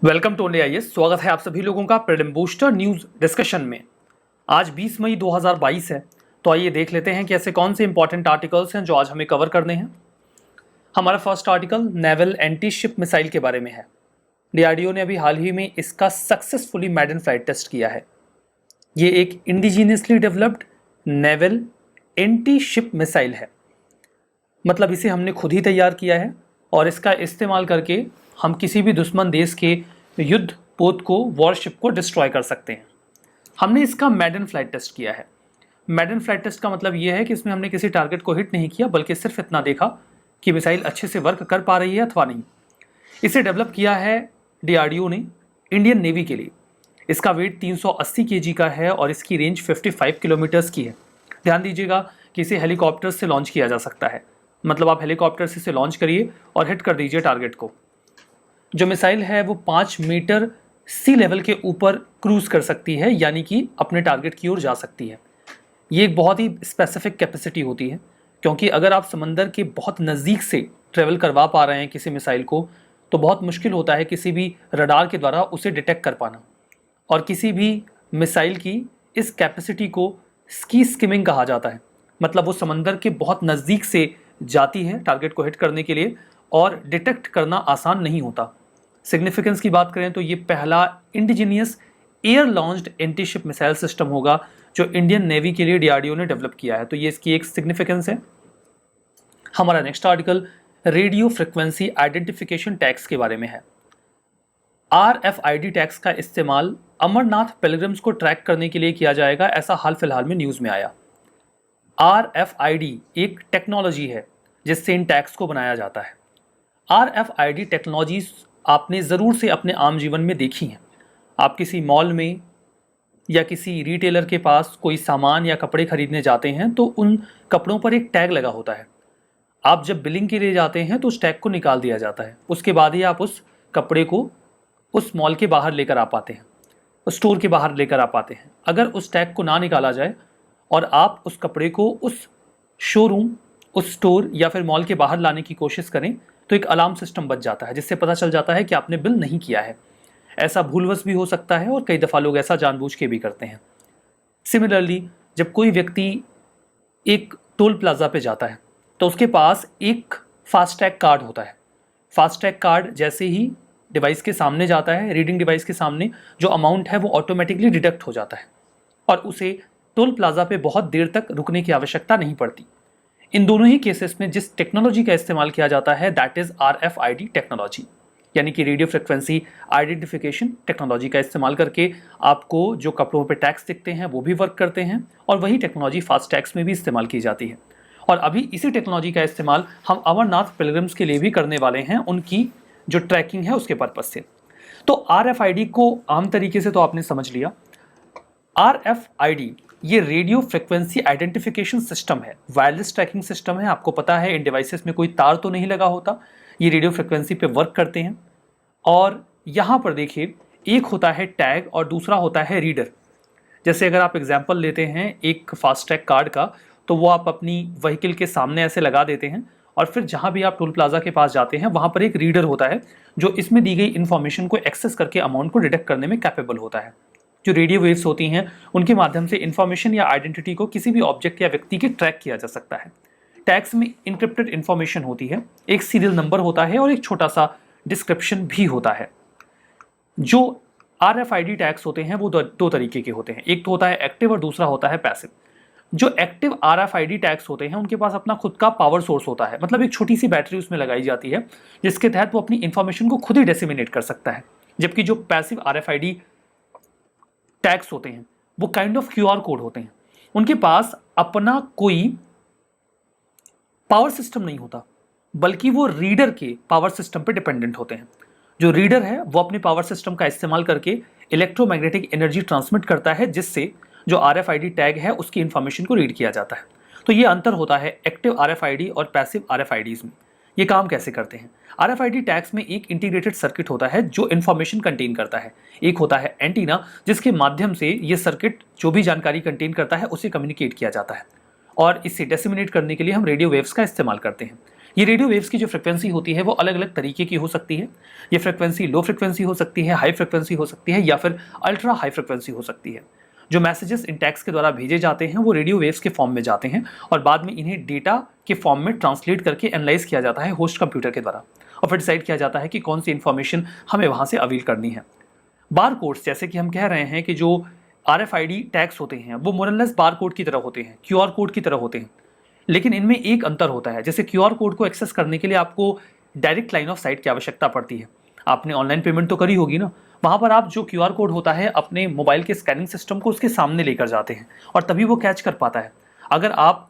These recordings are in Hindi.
Welcome to India IAS. स्वागत है आप सभी लोगों का प्रीलिम बूस्टर न्यूज डिस्कशन में। आज 20 मई 2022 है, तो आइए देख लेते हैं कि ऐसे कौन से इंपॉर्टेंट आर्टिकल्स हैं जो आज हमें कवर करने हैं। हमारा first article naval anti ship missile के बारे में है। डीआरडीओ ने अभी हाल ही में इसका सक्सेसफुली मैडन फ्लाइट टेस्ट किया है। ये एक indigenously developed naval anti ship missile है, मतलब इसे हमने खुद ही तैयार किया है और इसका इस्तेमाल करके हम किसी भी दुश्मन देश के युद्ध पोत को, वॉरशिप को डिस्ट्रॉय कर सकते हैं। हमने इसका मैडन फ्लाइट टेस्ट किया है। मैडन फ्लाइट टेस्ट का मतलब यह है कि इसमें हमने किसी टारगेट को हिट नहीं किया, बल्कि सिर्फ इतना देखा कि मिसाइल अच्छे से वर्क कर पा रही है अथवा नहीं। इसे डेवलप किया है डीआरडीओ ने इंडियन नेवी के लिए। इसका वेट 380 kg का है और इसकी रेंज 55 किलोमीटर्स की है। ध्यान दीजिएगा कि इसे हेलीकॉप्टर से लॉन्च किया जा सकता है, मतलब आप हेलीकॉप्टर से इसे लॉन्च करिए और हिट कर दीजिए टारगेट को। जो मिसाइल है वो 5 मीटर सी लेवल के ऊपर क्रूज कर सकती है, यानी कि अपने टारगेट की ओर जा सकती है। ये एक बहुत ही स्पेसिफिक कैपेसिटी होती है, क्योंकि अगर आप समंदर के बहुत नज़दीक से ट्रेवल करवा पा रहे हैं किसी मिसाइल को, तो बहुत मुश्किल होता है किसी भी रडार के द्वारा उसे डिटेक्ट कर पाना। और किसी भी मिसाइल की इस कैपेसिटी को स्की स्किमिंग कहा जाता है, मतलब वो समंदर के बहुत नज़दीक से जाती है टारगेट को हिट करने के लिए और डिटेक्ट करना आसान नहीं होता। सिग्निफिकेंस की बात करें तो ये पहला indigenous air launched anti ship missile system होगा जो इंडियन नेवी के लिए डीआरडीओ ने डेवलप किया है, तो ये इसकी एक सिग्निफिकेंस है। हमारा next article radio frequency identification tags के बारे में है। RFID टैग्स का इस्तेमाल अमरनाथ पिलग्रिम्स को ट्रैक करने के लिए किया जाएगा, ऐसा हाल फिलहाल में न्यूज़ में आया। RFID एक टेक्नोलॉजी है जिससे इन टैग्स को बनाया जाता है। RFID टेक्नोलॉजीज आपने ज़रूर से अपने आम जीवन में देखी हैं। आप किसी मॉल में या किसी रिटेलर के पास कोई सामान या कपड़े खरीदने जाते हैं तो उन कपड़ों पर एक टैग लगा होता है। आप जब बिलिंग के लिए जाते हैं तो उस टैग को निकाल दिया जाता है, उसके बाद ही आप उस कपड़े को उस मॉल के बाहर लेकर आ पाते हैं, उस स्टोर के बाहर लेकर आ पाते हैं। अगर उस टैग को ना निकाला जाए और आप उस कपड़े को उस शोरूम, उस स्टोर या फिर मॉल के बाहर लाने की कोशिश करें तो एक अलार्म सिस्टम बच जाता है, जिससे पता चल जाता है कि आपने बिल नहीं किया है। ऐसा भूलवश भी हो सकता है और कई दफ़ा लोग ऐसा जानबूझ के भी करते हैं। सिमिलरली जब कोई व्यक्ति एक टोल प्लाजा पे जाता है तो उसके पास एक फास्टैग कार्ड होता है। फास्टैग कार्ड जैसे ही डिवाइस के सामने जाता है, रीडिंग डिवाइस के सामने, जो अमाउंट है वो ऑटोमेटिकली डिडक्ट हो जाता है और उसे टोल प्लाजा पे बहुत देर तक रुकने की आवश्यकता नहीं पड़ती। इन दोनों ही केसेस में जिस टेक्नोलॉजी का इस्तेमाल किया जाता है दैट इज RFID टेक्नोलॉजी, यानी कि रेडियो फ्रिक्वेंसी आइडेंटिफिकेशन टेक्नोलॉजी का इस्तेमाल करके आपको जो कपड़ों पे टैग्स दिखते हैं वो भी वर्क करते हैं और वही टेक्नोलॉजी फास्ट टैग्स में भी इस्तेमाल की जाती है। और अभी इसी टेक्नोलॉजी का इस्तेमाल हम अमरनाथ पिलग्रिम्स के लिए भी करने वाले हैं, उनकी जो ट्रैकिंग है उसके पर्पज से। तो RFID को आम तरीके से तो आपने समझ लिया। RFID ये रेडियो फ्रिक्वेंसी आइडेंटिफिकेशन सिस्टम है, वायरलेस ट्रैकिंग सिस्टम है। आपको पता है इन डिवाइसेस में कोई तार तो नहीं लगा होता, ये रेडियो फ्रिक्वेंसी पे वर्क करते हैं। और यहाँ पर देखिए, एक होता है टैग और दूसरा होता है रीडर। जैसे अगर आप एग्जांपल लेते हैं एक फास्टैग कार्ड का, तो वो आप अपनी व्हीकल के सामने ऐसे लगा देते हैं और फिर जहाँ भी आप टोल प्लाजा के पास जाते हैं वहाँ पर एक रीडर होता है जो इसमें दी गई इन्फॉर्मेशन को एक्सेस करके अमाउंट को डिटेक्ट करने में कैपेबल होता है। जो रेडियो वेव्स होती हैं उनके माध्यम से इन्फॉर्मेशन या आइडेंटिटी को किसी भी ऑब्जेक्ट या व्यक्ति के ट्रैक किया जा सकता है। टैग्स में इंक्रिप्टेड इन्फॉर्मेशन होती है, एक सीरियल नंबर होता है और एक छोटा सा डिस्क्रिप्शन भी होता है। जो RFID टैग्स होते हैं वो दो तरीके के होते हैं, एक तो होता है एक्टिव और दूसरा होता है पैसिव। जो एक्टिव RFID टैग्स होते हैं उनके पास अपना खुद का पावर सोर्स होता है, मतलब एक छोटी सी बैटरी उसमें लगाई जाती है जिसके तहत वो अपनी इन्फॉर्मेशन को खुद ही डिसेमिनेट कर सकता है। जबकि जो पैसिव RFID टैग्स होते हैं वो काइंड ऑफ QR कोड होते हैं, उनके पास अपना कोई पावर सिस्टम नहीं होता, बल्कि वो रीडर के पावर सिस्टम पे डिपेंडेंट होते हैं। जो रीडर है वो अपने पावर सिस्टम का इस्तेमाल करके इलेक्ट्रोमैग्नेटिक एनर्जी ट्रांसमिट करता है, जिससे जो RFID टैग है उसकी इन्फॉर्मेशन को रीड किया जाता है। तो ये अंतर होता है एक्टिव RFID और पैसिव RFIDs में। ये काम कैसे करते हैं? RFID टैग्स में एक इंटीग्रेटेड सर्किट होता है जो इन्फॉर्मेशन कंटेन करता है, एक होता है एंटीना जिसके माध्यम से ये सर्किट जो भी जानकारी कंटेन करता है उसे कम्युनिकेट किया जाता है और इसे डिसेमिनेट करने के लिए हम रेडियो वेव्स का इस्तेमाल करते हैं। ये रेडियो वेव्स की जो फ्रिक्वेंसी होती है वो अलग अलग तरीके की हो सकती है। ये फ्रिक्वेंसी लो फ्रिक्वेंसी हो सकती है, हाई फ्रिक्वेंसी हो सकती है, या फिर अल्ट्रा हाई फ्रिक्वेंसी हो सकती है। जो मैसेजेस इन टैग्स के द्वारा भेजे जाते हैं वो रेडियो वेव्स के फॉर्म में जाते हैं और बाद में इन्हें डेटा के फॉर्म में ट्रांसलेट करके एनालाइज किया जाता है होस्ट कंप्यूटर के द्वारा, और फिर डिसाइड किया जाता है कि कौन सी इंफॉर्मेशन हमें वहाँ से अवील करनी है। बार कोड्स, जैसे कि हम कह रहे हैं कि जो RFID टैग्स होते हैं वो मोरलेस बार कोड की तरह होते हैं, QR कोड की तरह होते हैं, लेकिन इनमें एक अंतर होता है। जैसे QR कोड को एक्सेस करने के लिए आपको डायरेक्ट लाइन ऑफ साइट की आवश्यकता पड़ती है। आपने ऑनलाइन पेमेंट तो करी होगी ना, वहाँ पर आप जो QR कोड होता है अपने मोबाइल के स्कैनिंग सिस्टम को उसके सामने लेकर जाते हैं और तभी वो कैच कर पाता है। अगर आप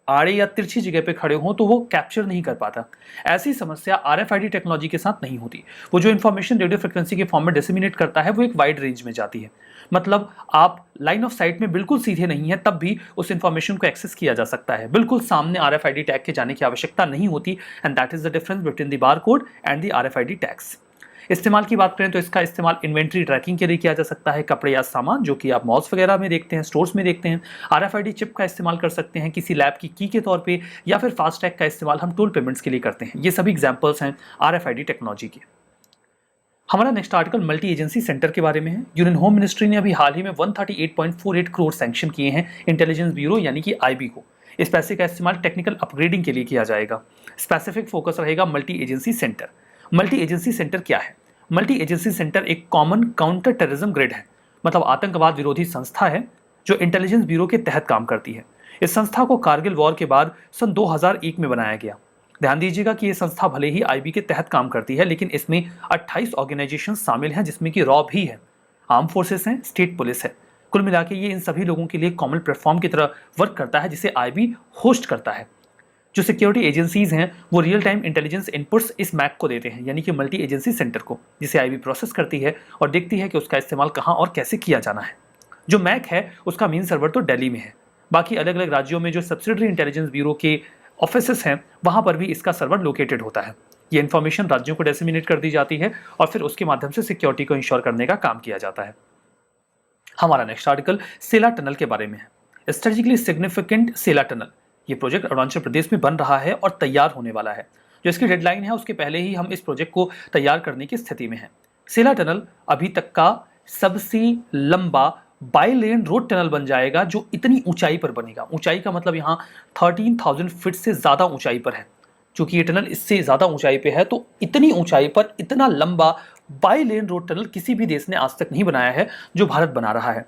आड़े या तिरछी जगह पे खड़े हो तो वो कैप्चर नहीं कर पाता। ऐसी समस्या RFID टेक्नोलॉजी के साथ नहीं होती। वो जो इन्फॉर्मेशन रेडियो फ्रिक्वेंसी के फॉर्म में डिसेमिनेट करता है वो एक वाइड रेंज में जाती है। मतलब आप लाइन ऑफ साइट में बिल्कुल सीधे नहीं है तब भी उस इंफॉर्मेशन को एक्सेस किया जा सकता है। बिल्कुल सामने RFID टैग के जाने की आवश्यकता नहीं होती, and that is the difference between the bar code and the RFID tags. इस्तेमाल की बात करें तो इसका इस्तेमाल इन्वेंट्री ट्रैकिंग के लिए किया जा सकता है। कपड़े या सामान जो कि आप मॉल्स वगैरह में देखते हैं, स्टोर्स में देखते हैं। RFID चिप का इस्तेमाल कर सकते हैं किसी लैब की की तौर पे, या फिर फास्टैग का इस्तेमाल हम टोल पेमेंट्स के लिए करते हैं। ये सभी एग्जांपल्स हैं RFID टेक्नोलॉजी के। हमारा next article multi agency centre के बारे में है। यूनियन होम मिनिस्ट्री ने अभी हाल ही में 138.48 करोड़ सैंक्शन किए हैं इंटेलिजेंस ब्यूरो यानी कि IB को। इस पैसे का इस्तेमाल टेक्निकल अपग्रेडिंग के लिए किया जाएगा। स्पेसिफिक फोकस रहेगा multi agency centre. Multi agency centre क्या है? मल्टी एजेंसी सेंटर एक कॉमन काउंटर टेररिज्म ग्रिड है, मतलब आतंकवाद विरोधी संस्था है जो इंटेलिजेंस ब्यूरो के तहत काम करती है। इस संस्था को कारगिल वॉर के बाद सन 2001 में बनाया गया। ध्यान दीजिएगा कि यह संस्था भले ही IB के तहत काम करती है, लेकिन इसमें 28 ऑर्गेनाइजेशन शामिल हैं, जिसमें कि रॉ भी है, आर्म फोर्सेस हैं, स्टेट पुलिस है। कुल मिला के ये इन सभी लोगों के लिए कॉमन प्लेटफॉर्म की तरह वर्क करता है जिसे IB होस्ट करता है। जो सिक्योरिटी एजेंसीज हैं वो रियल टाइम इंटेलिजेंस इनपुट्स इस मैक को देते हैं, यानी कि मल्टी एजेंसी सेंटर को, जिसे IB प्रोसेस करती है और देखती है कि उसका इस्तेमाल कहाँ और कैसे किया जाना है। जो मैक है उसका मेन सर्वर तो दिल्ली में है, बाकी अलग अलग राज्यों में जो सब्सिडरी इंटेलिजेंस ब्यूरो के ऑफिसेस हैं वहाँ पर भी इसका सर्वर लोकेटेड होता है। ये इन्फॉर्मेशन राज्यों को डिसेमिनेट कर दी जाती है और फिर उसके माध्यम से सिक्योरिटी को इंश्योर करने का काम किया जाता है। हमारा नेक्स्ट आर्टिकल सेला टनल के बारे में है। स्ट्रेटेजिकली सिग्निफिकेंट सेला टनल, ये प्रोजेक्ट अरुणाचल प्रदेश में बन रहा है और तैयार होने वाला है। जो इसकी डेडलाइन है उसके पहले ही हम इस प्रोजेक्ट को तैयार करने की स्थिति में हैं। सेला टनल अभी तक का सबसे लंबा बाई लेन रोड टनल बन जाएगा जो इतनी ऊंचाई पर बनेगा। ऊंचाई का मतलब यहाँ 13,000 फीट से ज़्यादा ऊंचाई पर है। चूंकि ये टनल इससे ज़्यादा ऊंचाई पे है तो इतनी ऊंचाई पर इतना लंबा बाई लेन रोड टनल किसी भी देश ने आज तक नहीं बनाया है जो भारत बना रहा है।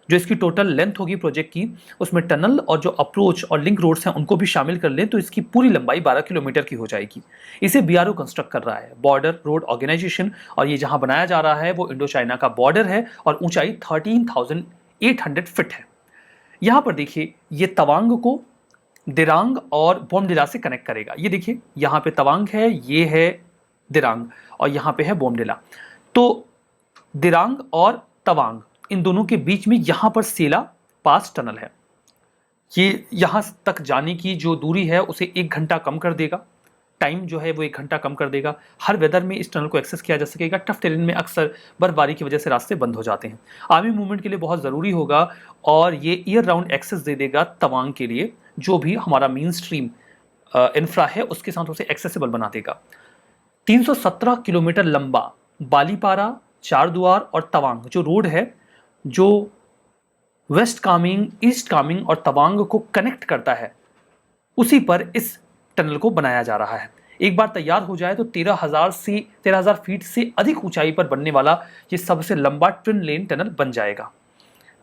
जो इसकी टोटल लेंथ होगी प्रोजेक्ट की, उसमें टनल और जो अप्रोच और लिंक रोड्स हैं उनको भी शामिल कर लें तो इसकी पूरी लंबाई 12 किलोमीटर की हो जाएगी। इसे BRO कंस्ट्रक्ट कर रहा है, बॉर्डर रोड ऑर्गेनाइजेशन, और ये जहां बनाया जा रहा है वो इंडो चाइना का बॉर्डर है और ऊंचाई 13,800 फीट है। यहाँ पर देखिए ये तवांग को दिरांग और बोमडिला से कनेक्ट करेगा। ये देखिए यहाँ पे तवांग है, ये है दिरांग और यहाँ पे है बोमडिला। तो दिरांग और तवांग इन दोनों के बीच में यहाँ पर सेला पास टनल है। ये यहाँ तक जाने की जो दूरी है उसे 1 घंटा कम कर देगा। टाइम जो है वो 1 घंटा कम कर देगा। हर वेदर में इस टनल को एक्सेस किया जा सकेगा। टफ टेरेन में अक्सर बर्फबारी की वजह से रास्ते बंद हो जाते हैं। आर्मी मूवमेंट के लिए बहुत ज़रूरी होगा और ये ईयर राउंड एक्सेस दे देगा तवांग के लिए, जो भी हमारा मेन स्ट्रीम इंफ्रा है उसके साथ उसे एक्सेसिबल बना देगा। 317 किलोमीटर लंबा बालीपारा, चारद्वार और तवांग जो रोड है, जो वेस्ट कामेंग, ईस्ट कामेंग और तवांग को कनेक्ट करता है, उसी पर इस टनल को बनाया जा रहा है। एक बार तैयार हो जाए तो 13,000 फीट से अधिक ऊंचाई पर बनने वाला ये सबसे लंबा ट्विन लेन टनल बन जाएगा।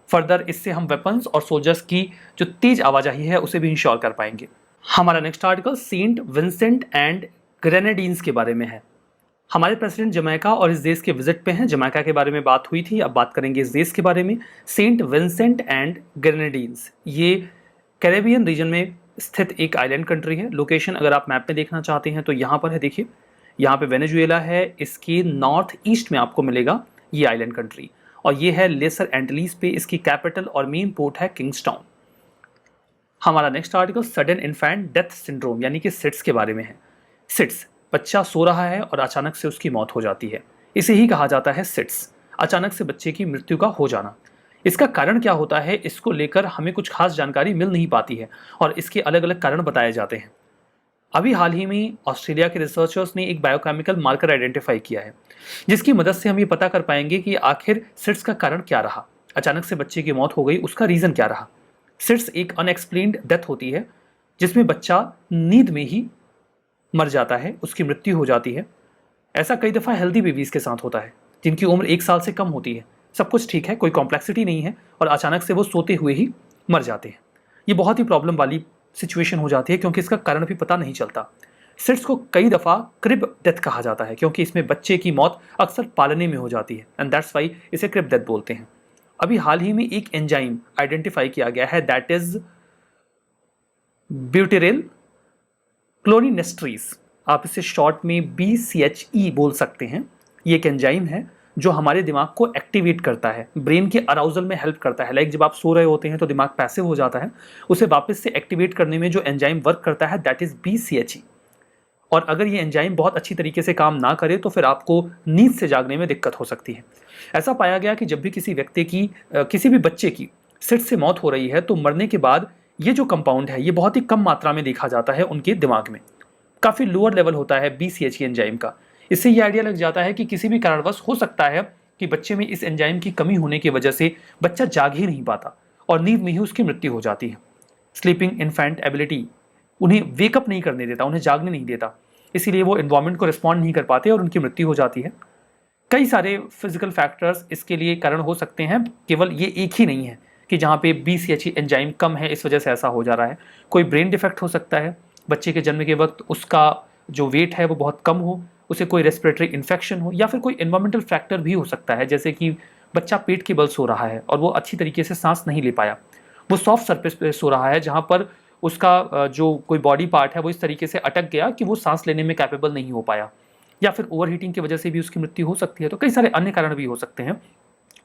फर्दर इससे हम वेपन्स और सोल्जर्स की जो तेज आवाजाही है उसे भी इंश्योर कर पाएंगे। हमारा next article Saint Vincent and Grenadines के बारे में है। हमारे प्रेसिडेंट जमैका और इस देश के विजिट पे हैं। जमैका के बारे में बात हुई थी, अब बात करेंगे इस देश के बारे में। सेंट विंसेंट एंड ग्रेनेडीन्स ये कैरेबियन रीजन में स्थित एक आइलैंड कंट्री है। लोकेशन अगर आप मैप में देखना चाहते हैं तो यहाँ पर है, देखिए यहाँ पे वेनेजुएला है, इसके नॉर्थ ईस्ट में आपको मिलेगा ये आइलैंड कंट्री, और ये है लेसर एंटिलीज पे। इसकी कैपिटल और मेन पोर्ट है किंग्सटाउन। हमारा next article sudden infant death syndrome यानी कि सिट्स के बारे में है। सिट्स, बच्चा सो रहा है और अचानक से उसकी मौत हो जाती है, इसे ही कहा जाता है सिट्स, अचानक से बच्चे की मृत्यु का हो जाना। इसका कारण क्या होता है, इसको लेकर हमें कुछ खास जानकारी मिल नहीं पाती है और इसके अलग अलग कारण बताए जाते हैं। अभी हाल ही में ऑस्ट्रेलिया के रिसर्चर्स ने एक बायोकेमिकल मार्कर आइडेंटिफाई किया है, जिसकी मदद से हम ये पता कर पाएंगे कि आखिर सिट्स का कारण क्या रहा, अचानक से बच्चे की मौत हो गई, उसका रीज़न क्या रहा। सिट्स एक अनएक्सप्लेन्ड डेथ होती है जिसमें बच्चा नींद में ही मर जाता है, उसकी मृत्यु हो जाती है। ऐसा कई दफ़ा हेल्दी बेबीज़ के साथ होता है जिनकी उम्र 1 साल से कम होती है, सब कुछ ठीक है, कोई कॉम्प्लेक्सिटी नहीं है, और अचानक से वो सोते हुए ही मर जाते हैं। ये बहुत ही प्रॉब्लम वाली सिचुएशन हो जाती है क्योंकि इसका कारण भी पता नहीं चलता। सिट्स को कई दफ़ा क्रिब डेथ कहा जाता है क्योंकि इसमें बच्चे की मौत अक्सर पालने में हो जाती है, एंड दैट्स वाई इसे क्रिब डेथ बोलते हैं। अभी हाल ही में एक एंजाइम आइडेंटिफाई किया गया है, दैट इज ब्यूटेरिल क्लोरिनेस्ट्रीज, आप इसे शॉर्ट में BCHE बोल सकते हैं। ये एक एंजाइम है जो हमारे दिमाग को एक्टिवेट करता है, ब्रेन के अराउजल में हेल्प करता है। लाइक जब आप सो रहे होते हैं तो दिमाग पैसिव हो जाता है, उसे वापस से एक्टिवेट करने में जो एंजाइम वर्क करता है दैट इज BCHE। और अगर ये एंजाइम बहुत अच्छी तरीके से काम ना करे तो फिर आपको नींद से जागने में दिक्कत हो सकती है। ऐसा पाया गया कि जब भी किसी व्यक्ति की किसी भी बच्चे की सिट्स से मौत हो रही है तो मरने के बाद ये जो कंपाउंड है ये बहुत ही कम मात्रा में देखा जाता है उनके दिमाग में, काफ़ी लोअर लेवल होता है BCHE एंजाइम का। इससे ये आइडिया लग जाता है कि किसी भी कारणवश हो सकता है कि बच्चे में इस एंजाइम की कमी होने की वजह से बच्चा जाग ही नहीं पाता और नींद में ही उसकी मृत्यु हो जाती है। स्लीपिंग इन्फेंट एबिलिटी उन्हें वेकअप नहीं करने देता, उन्हें जागने नहीं देता, इसीलिए वो इन्वायरमेंट को रिस्पॉन्ड नहीं कर पाते और उनकी मृत्यु हो जाती है। कई सारे फिजिकल फैक्टर्स इसके लिए कारण हो सकते हैं, केवल ये एक ही नहीं है कि जहाँ पे BCHE एंजाइम कम है इस वजह से ऐसा हो जा रहा है। कोई ब्रेन डिफेक्ट हो सकता है, बच्चे के जन्म के वक्त उसका जो वेट है वो बहुत कम हो, उसे कोई रेस्पिरेटरी इन्फेक्शन हो, या फिर कोई एनवायरमेंटल फैक्टर भी हो सकता है, जैसे कि बच्चा पेट के बल सो रहा है और वो अच्छी तरीके से सांस नहीं ले पाया, वो सॉफ्ट सरफेस पे सो रहा है जहाँ पर उसका जो कोई बॉडी पार्ट है वो इस तरीके से अटक गया कि वो सांस लेने में कैपेबल नहीं हो पाया, या फिर ओवर हीटिंग की वजह से भी उसकी मृत्यु हो सकती है। तो कई सारे अन्य कारण भी हो सकते हैं।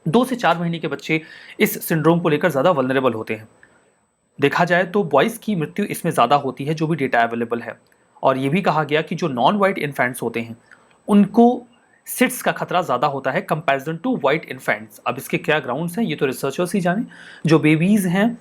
2 से 4 महीने के बच्चे इस सिंड्रोम को लेकर ज़्यादा वल्नरेबल होते हैं। देखा जाए तो बॉयज़ की मृत्यु इसमें ज़्यादा होती है, जो भी डेटा अवेलेबल है। और ये भी कहा गया कि जो नॉन वाइट इन्फेंट्स होते हैं उनको सिट्स का खतरा ज़्यादा होता है कंपैरिजन टू वाइट इन्फेंट्स। अब इसके क्या ग्राउंड्स हैं ये तो रिसर्चर्स ही जाने। जो बेबीज़ हैं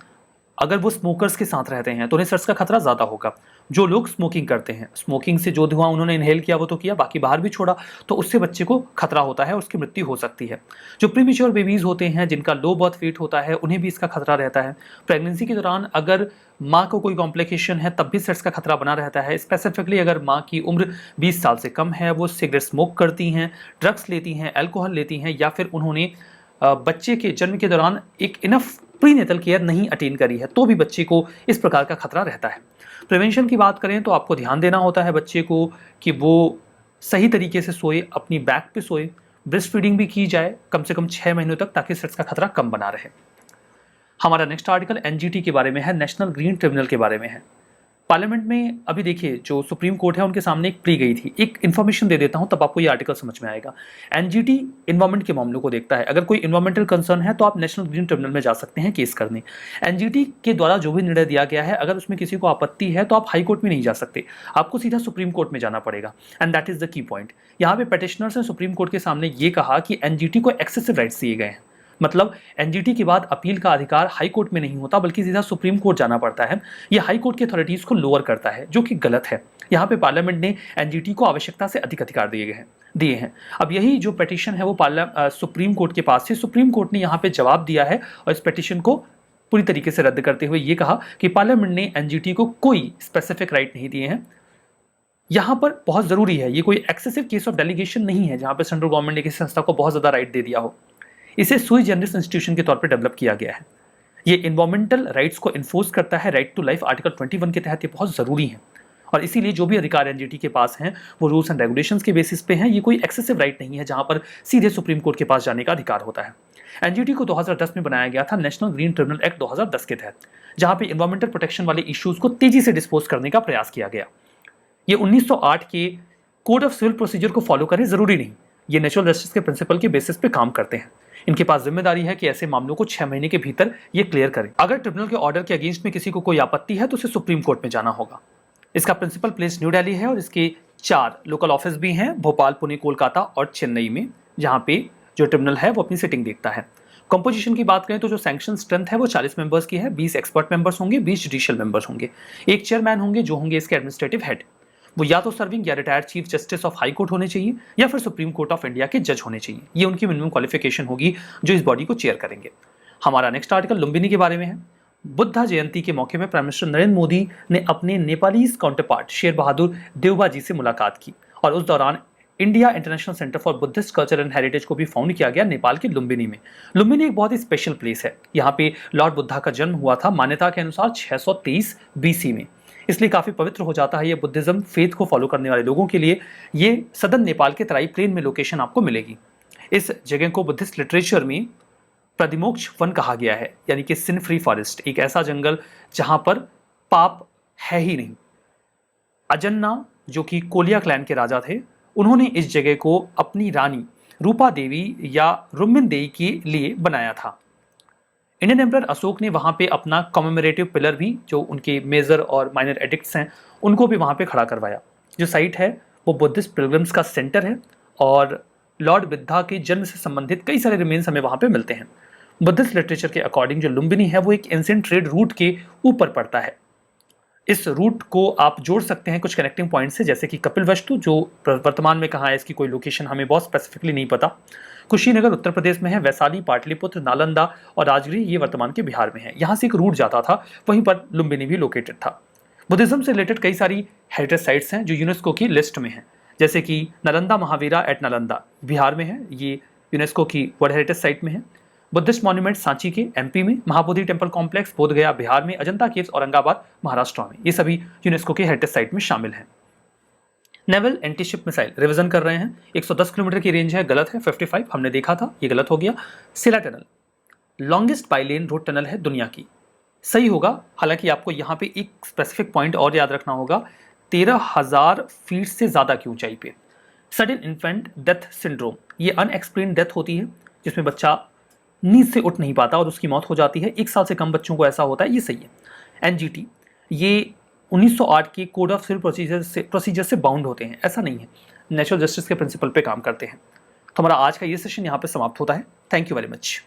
अगर वो स्मोकर्स के साथ रहते हैं तो उन्हें सिट्स का खतरा ज़्यादा होगा। जो लोग स्मोकिंग करते हैं, स्मोकिंग से जो धुआं उन्होंने इनहेल किया वो तो किया, बाकी बाहर भी छोड़ा, तो उससे बच्चे को खतरा होता है, उसकी मृत्यु हो सकती है। जो प्रीमेच्योर बेबीज़ होते हैं जिनका लो बर्थ वेट होता है उन्हें भी इसका खतरा रहता है। प्रेगनेंसी के दौरान अगर माँ को कोई कॉम्प्लिकेशन है तब भी सिट्स का खतरा बना रहता है। स्पेसिफिकली अगर माँ की उम्र 20 साल से कम है, वो सिगरेट स्मोक करती हैं, ड्रग्स लेती हैं, अल्कोहल लेती हैं, या फिर उन्होंने बच्चे के जन्म के दौरान एक इनफ प्रीनेटल केयर नहीं अटेन करी है, तो भी बच्चे को इस प्रकार का खतरा रहता है। प्रिवेंशन की बात करें तो आपको ध्यान देना होता है बच्चे को कि वो सही तरीके से सोए, अपनी बैक पे सोए, ब्रेस्ट फीडिंग भी की जाए कम से कम 6 महीनों तक, ताकि सिट्स का खतरा कम बना रहे। हमारा नेक्स्ट आर्टिकल NGT के बारे में है, नेशनल ग्रीन ट्रिब्यूनल के बारे में है। पार्लियामेंट में अभी देखिए जो सुप्रीम कोर्ट है उनके सामने एक प्ली गई थी। एक इन्फॉर्मेशन दे देता हूं तब आपको ये आर्टिकल समझ में आएगा। NGT इन्वायरमेंट के मामलों को देखता है। अगर कोई इन्वायरमेंटल कंसर्न है तो आप नेशनल ग्रीन ट्रिब्यूनल में जा सकते हैं केस करने। NGT के द्वारा जो भी निर्णय दिया गया है, अगर उसमें किसी को आपत्ति है तो आप हाई कोर्ट में नहीं जा सकते, आपको सीधा सुप्रीम कोर्ट में जाना पड़ेगा। And that is the key point. यहाँ पे पेटिशनर्स ने सुप्रीम कोर्ट के सामने ये कहा कि NGT को एक्सेसिव राइट्स दिए गए हैं। मतलब NGT के बाद अपील का अधिकार हाई कोर्ट में नहीं होता बल्कि सीधा सुप्रीम कोर्ट जाना पड़ता है। यह हाई कोर्ट की अथॉरिटीज को लोअर करता है, जो कि गलत है। यहाँ पे पार्लियामेंट ने NGT को आवश्यकता से अधिक अधिकार दिए हैं। अब यही जो पिटीशन है वो सुप्रीम कोर्ट के पास थी। सुप्रीम कोर्ट ने यहाँ पे जवाब दिया है और इस पिटीशन को पूरी तरीके से रद्द करते हुए ये कहा कि पार्लियामेंट ने NGT को कोई स्पेसिफिक राइट नहीं दिए हैं। यहाँ पर बहुत जरूरी है, ये कोई एक्सेसिव केस ऑफ डेलीगेशन नहीं है जहाँ पे सेंट्रल गवर्नमेंट ने किसी संस्था को बहुत ज्यादा राइट दे दिया हो। इसे सुई जनरस इंस्टीट्यूशन के तौर पर डेवलप किया गया है। ये इन्वायरमेंटल राइट्स को इन्फोर्स करता है। राइट टू लाइफ आर्टिकल 21 के तहत ये बहुत ज़रूरी है और इसीलिए जो भी अधिकार NGT के पास हैं वो रूल्स एंड रेगुलेशंस के बेसिस पे हैं। ये कोई एक्सेसिव राइट नहीं है जहां पर सीधे सुप्रीम कोर्ट के पास जाने का अधिकार होता है। NGT को 2010 में बनाया गया था नेशनल ग्रीन ट्रिब्यूनल एक्ट 2010 के तहत, जहां पे इन्वायरमेंटल प्रोटेक्शन वाले इश्यूज को तेजी से डिस्पोज करने का प्रयास किया गया। ये 1908 के कोड ऑफ सिविल प्रोसीजर को फॉलो करें जरूरी नहीं, ये नेचुरल जस्टिस के प्रिंसिपल के बेसिस पे काम करते हैं। इनके पास जिम्मेदारी है कि ऐसे मामलों को 6 महीने के भीतर ये क्लियर करें। अगर ट्रिब्यूनल के ऑर्डर के अगेंस्ट में किसी को कोई आपत्ति है तो उसे सुप्रीम कोर्ट में जाना होगा। इसका प्रिंसिपल प्लेस न्यू दिल्ली है और इसके 4 लोकल ऑफिस भी हैं, भोपाल, पुणे, कोलकाता और चेन्नई में, जहां पे जो ट्रिब्यूनल है वो अपनी सिटिंग देखता है। कंपोजिशन की बात करें तो जो सैंक्शन स्ट्रेंथ है वो 40 मेंबर्स की है। 20 एक्सपर्ट मेंबर्स होंगे, 20 जुडिशियल मेंबर्स होंगे, एक चेयरमैन होंगे जो होंगे इसके एडमिनिस्ट्रेटिव हेड। वो या तो सर्विंग या retired chief justice of high court होने चाहिए या फिर सुप्रीम कोर्ट ऑफ इंडिया के जज होने चाहिए। ये उनकी मिनिमम क्वालिफिकेशन होगी जो इस बॉडी को चेयर करेंगे। हमारा नेक्स्ट आर्टिकल लुम्बिनी के बारे में है। बुद्धा जयंती के मौके में प्राइम मिनिस्टर नरेंद्र मोदी ने अपने नेपालीज काउंटरपार्ट शेर बहादुर देवबा जी से मुलाकात की और उस दौरान India international centre for Buddhist culture and heritage को भी फाउंड किया गया नेपाल के लुम्बिनी में। लुम्बिनी एक बहुत ही स्पेशल प्लेस है। यहाँ पे लॉर्ड बुद्धा का जन्म हुआ था मान्यता के अनुसार 623 BC में, इसलिए काफी पवित्र हो जाता है ये बुद्धिज्म फेथ को फॉलो करने वाले लोगों के लिए। ये सदर्न नेपाल के तराई प्लेन में लोकेशन आपको मिलेगी। इस जगह को बुद्धिस्ट लिटरेचर में प्रतिमोक्ष वन कहा गया है, यानी कि सिन फ्री फॉरेस्ट, एक ऐसा जंगल जहां पर पाप है ही नहीं। अजन्ना जो कि कोलिया क्लैन के राजा थे, उन्होंने इस जगह को अपनी रानी रूपा देवी या रुमिन देवी के लिए बनाया था। इंडियन एम्परर अशोक ने वहां पे अपना कॉमेमोरेटिव पिलर भी, जो उनके मेजर और माइनर एडिक्ट्स हैं, उनको भी वहां पे खड़ा करवाया। जो साइट है वो बुद्धिस्ट पिलग्रिम्स का सेंटर है और लॉर्ड बुद्धा के जन्म से संबंधित कई सारे रिमेन्स हमें वहां पे मिलते हैं। बुद्धिस्ट लिटरेचर के अकॉर्डिंग जो लुम्बिनी है वो एक एंशिएंट ट्रेड रूट के ऊपर पड़ता है। इस रूट को आप जोड़ सकते हैं कुछ कनेक्टिंग पॉइंट से, जैसे कि कपिलवस्तु जो वर्तमान में कहाँ है, इसकी कोई लोकेशन हमें बहुत स्पेसिफिकली नहीं पता। कुशीनगर उत्तर प्रदेश में है, वैशाली, पाटलिपुत्र, नालंदा और राजगीर ये वर्तमान के बिहार में है। यहाँ से एक रूट जाता था, वहीं पर लुम्बिनी भी लोकेटेड था। बुद्धिज्म से रिलेटेड कई सारी हेरिटेज साइट्स हैं जो यूनेस्को की लिस्ट में हैं, जैसे कि नालंदा महावीरा एट नालंदा बिहार में है, ये यूनेस्को की वर्ल्ड हेरिटेज साइट में है। बुद्धिस्ट मॉन्यूमेंट सांची के MP में, महाबोधि टेम्पल कॉम्प्लेक्स बोधगया बिहार में, अजंता केव्स औरंगाबाद महाराष्ट्र में, ये सभी यूनेस्को के हेरिटेज साइट में शामिल हैं। नेवल एंटीशिप मिसाइल रिवीजन कर रहे हैं, 110 किलोमीटर की रेंज है, गलत है, 55 हमने देखा था, ये गलत हो गया। सिला tunnel longest bylane road tunnel है दुनिया की, सही होगा। हालांकि आपको यहाँ पे एक स्पेसिफिक पॉइंट और याद रखना होगा, 13,000 फीट से ज़्यादा की ऊंचाई पे। सडन इन्फेंट डेथ सिंड्रोम, ये अनएक्सप्लेन डेथ होती है जिसमें बच्चा नींद से उठ नहीं पाता और उसकी मौत हो जाती है। 1 साल से कम बच्चों को ऐसा होता है, ये सही है। NGT ये 1908 के कोड ऑफ सिविल प्रोसीजर से बाउंड होते हैं, ऐसा नहीं है, नेचुरल जस्टिस के प्रिंसिपल पे काम करते हैं। तो हमारा आज का ये सेशन यहाँ पे समाप्त होता है। Thank you very much.